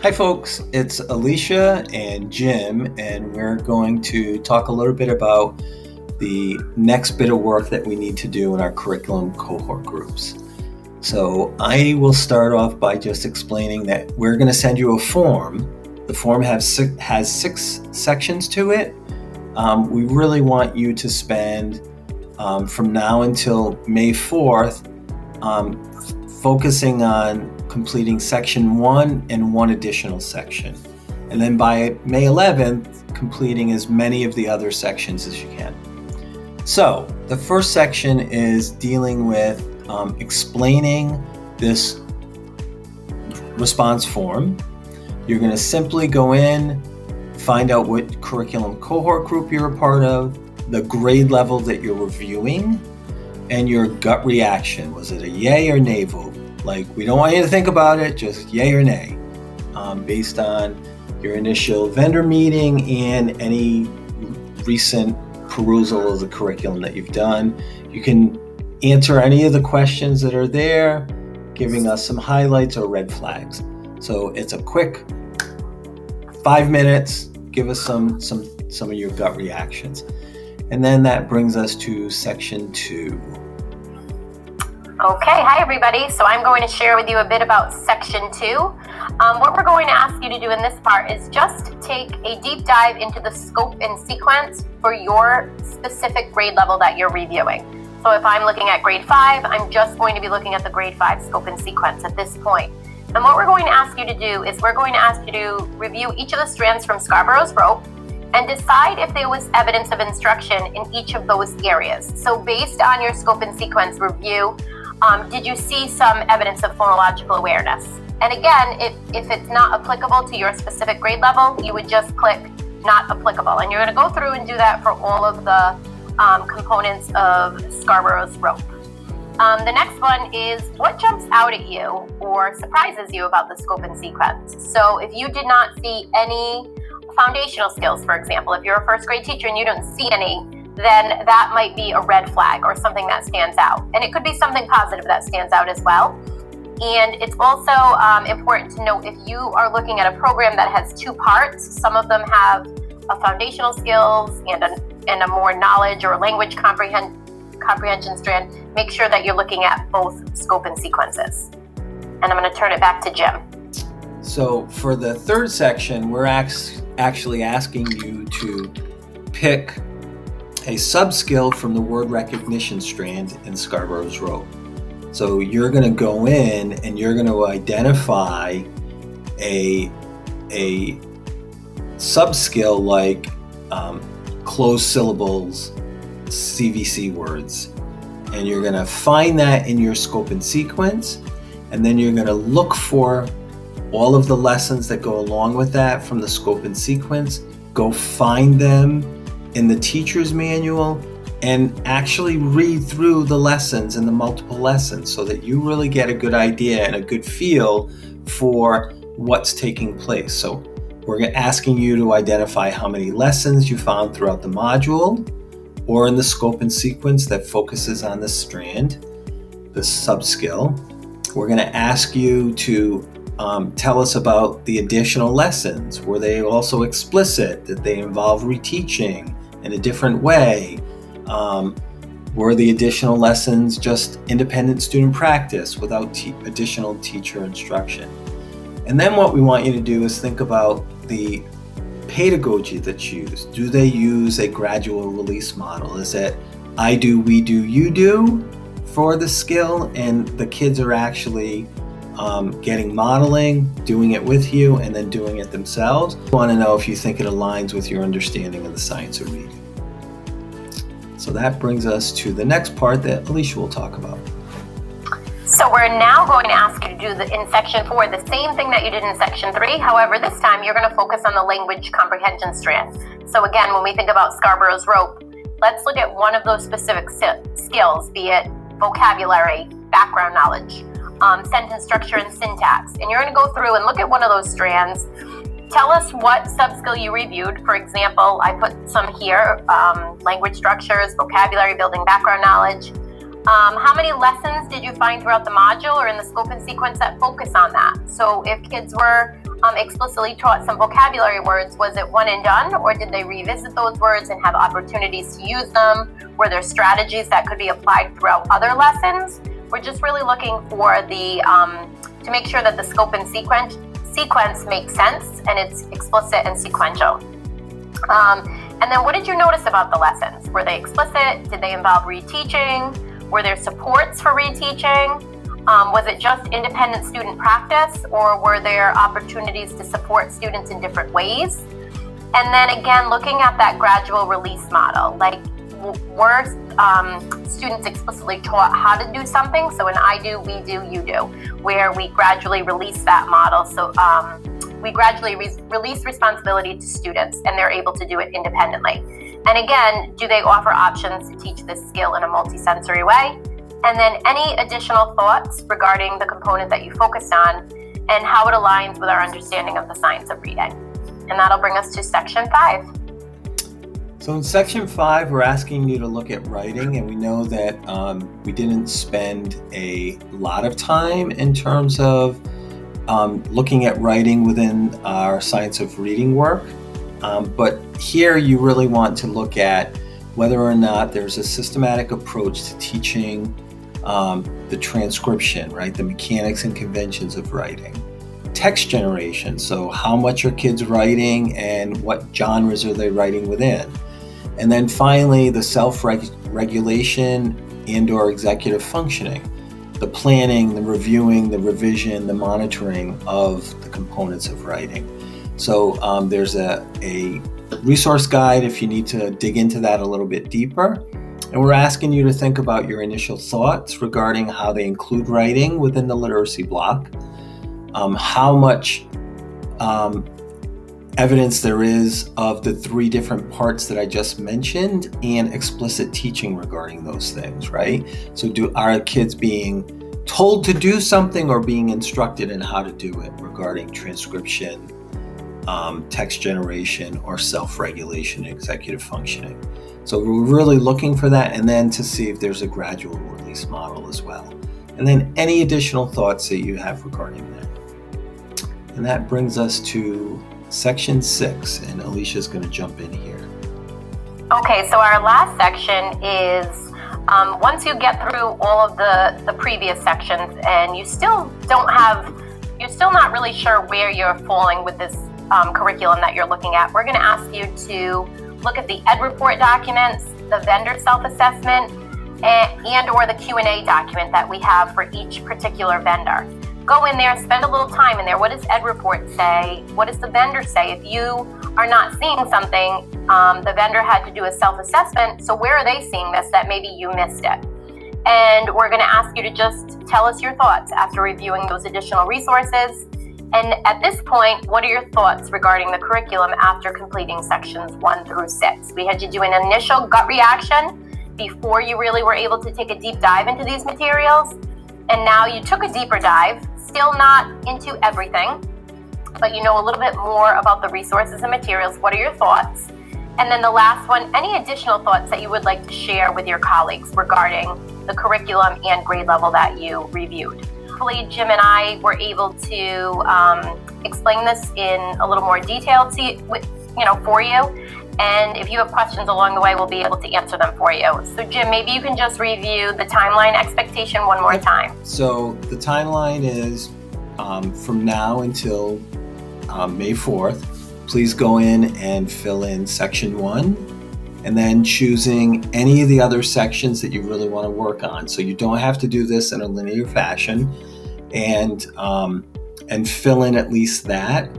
Hi, folks. It's Alicia and Jim, and we're going to talk a little bit about the next bit of work that we need to do in our curriculum cohort groups. So I will start off by just explaining that we're going to send you a form. The form has six sections to it. We really want you to spend from now until May 4th focusing on completing section 1 and one additional section. And then by May 11th, completing as many of the other sections as you can. So the first section is dealing with explaining this response form. You're going to simply go in, find out what curriculum cohort group you're a part of, the grade level that you're reviewing, and your gut reaction. Was it a yay or nay vote? Like, we don't want you to think about it, just yay or nay, based on your initial vendor meeting and any recent perusal of the curriculum that you've done. You can answer any of the questions that are there, giving us some highlights or red flags. So it's a quick 5 minutes. Give us some of your gut reactions. And then that brings us to section 2. Okay, hi everybody. So I'm going to share with you a bit about section 2. What we're going to ask you to do in this part is just take a deep dive into the scope and sequence for your specific grade level that you're reviewing. So if I'm looking at grade 5, I'm just going to be looking at the grade 5 scope and sequence at this point. And what we're going to ask you to do is we're going to ask you to review each of the strands from Scarborough's rope and decide if there was evidence of instruction in each of those areas. So based on your scope and sequence review, did you see some evidence of phonological awareness? And again, if it's not applicable to your specific grade level, you would just click not applicable. And you're going to go through and do that for all of the components of Scarborough's rope. The next one is what jumps out at you or surprises you about the scope and sequence. So if you did not see any foundational skills, for example, if you're a first grade teacher and you don't see any, then that might be a red flag or something that stands out. And it could be something positive that stands out as well. And it's also important to note if you are looking at a program that has 2 parts, some of them have a foundational skills and a more knowledge or language comprehension strand, make sure that you're looking at both scope and sequences. And I'm going to turn it back to Jim. So for the third section, we're actually asking you to pick a sub-skill from the word recognition strand in Scarborough's rope. So you're going to go in and you're going to identify a sub-skill like closed syllables, CVC words. And you're going to find that in your scope and sequence. And then you're going to look for all of the lessons that go along with that from the scope and sequence. Go find them in the teacher's manual and actually read through the lessons and the multiple lessons so that you really get a good idea and a good feel for what's taking place. So we're asking you to identify how many lessons you found throughout the module or in the scope and sequence that focuses on this strand, this sub-skill. We're going to ask you to tell us about the additional lessons. Were they also explicit? Did they involve reteaching in a different way? Were the additional lessons just independent student practice without additional teacher instruction? And then what we want you to do is think about the pedagogy that's used. Do they use a gradual release model? Is it I do, we do, you do for the skill, and the kids are actually getting modeling, doing it with you, and then doing it themselves? We want to know if you think it aligns with your understanding of the science of reading. So that brings us to the next part that Alicia will talk about. So we're now going to ask you to do in section 4 the same thing that you did in section 3. However, this time you're going to focus on the language comprehension strand. So again, when we think about Scarborough's rope, let's look at one of those specific skills, be it vocabulary, background knowledge, sentence structure and syntax. And you're going to go through and look at one of those strands. Tell us what sub-skill you reviewed. For example, I put some here, language structures, vocabulary, building background knowledge. How many lessons did you find throughout the module or in the scope and sequence that focus on that? So if kids were explicitly taught some vocabulary words, was it one and done, or did they revisit those words and have opportunities to use them? Were there strategies that could be applied throughout other lessons? We're just really looking for the to make sure that the scope and sequence makes sense and it's explicit and sequential. And then what did you notice about the lessons? Were they explicit? Did they involve reteaching? Were there supports for reteaching? Was it just independent student practice, or were there opportunities to support students in different ways? And then again, looking at that gradual release model, like were students explicitly taught how to do something? So an I do, we do, you do, where we gradually release that model. So we gradually release responsibility to students and they're able to do it independently. And again, do they offer options to teach this skill in a multisensory way? And then any additional thoughts regarding the component that you focused on and how it aligns with our understanding of the science of reading. And that'll bring us to section 5. So in section 5, we're asking you to look at writing, and we know that we didn't spend a lot of time in terms of looking at writing within our science of reading work. But here you really want to look at whether or not there's a systematic approach to teaching the transcription, right? The mechanics and conventions of writing. Text generation, so how much are kids writing and what genres are they writing within? And then finally, the self-regulation and or executive functioning, the planning, the reviewing, the revision, the monitoring of the components of writing. So there's a resource guide if you need to dig into that a little bit deeper. And we're asking you to think about your initial thoughts regarding how they include writing within the literacy block, how much evidence there is of the 3 different parts that I just mentioned, and explicit teaching regarding those things, right? So are kids being told to do something or being instructed in how to do it regarding transcription, text generation, or self-regulation, executive functioning? So we're really looking for that, and then to see if there's a gradual release model as well. And then any additional thoughts that you have regarding that. And that brings us to section 6, and Alicia's going to jump in here. Okay, so our last section is once you get through all of the previous sections and you're still not really sure where you're falling with this curriculum that you're looking at, we're going to ask you to look at the Ed Report documents, the vendor self-assessment, and or the Q&A document that we have for each particular vendor. Go in there, spend a little time in there. What does Ed Report say? What does the vendor say? If you are not seeing something, the vendor had to do a self-assessment, so where are they seeing this that maybe you missed it? And we're going to ask you to just tell us your thoughts after reviewing those additional resources. And at this point, what are your thoughts regarding the curriculum after completing sections 1 through 6? We had you do an initial gut reaction before you really were able to take a deep dive into these materials. And now you took a deeper dive, still not into everything, but you know a little bit more about the resources and materials. What are your thoughts? And then the last one, any additional thoughts that you would like to share with your colleagues regarding the curriculum and grade level that you reviewed? Hopefully, Jim and I were able to explain this in a little more detail for you. And if you have questions along the way, we'll be able to answer them for you. So Jim, maybe you can just review the timeline expectation one more time. So the timeline is from now until May 4th. Please go in and fill in section 1, and then choosing any of the other sections that you really want to work on. So you don't have to do this in a linear fashion, and fill in at least that.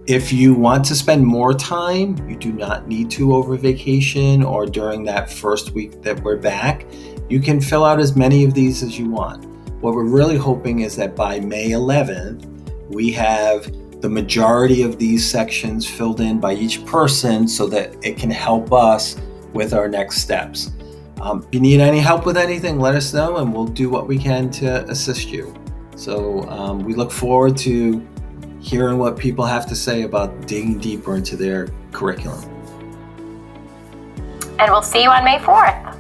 If you want to spend more time, you do not need to over vacation or during that first week that we're back. You can fill out as many of these as you want. What we're really hoping is that by May 11th, we have the majority of these sections filled in by each person so that it can help us with our next steps. If you need any help with anything, let us know and we'll do what we can to assist you. So we look forward to hearing what people have to say about digging deeper into their curriculum. And we'll see you on May 4th.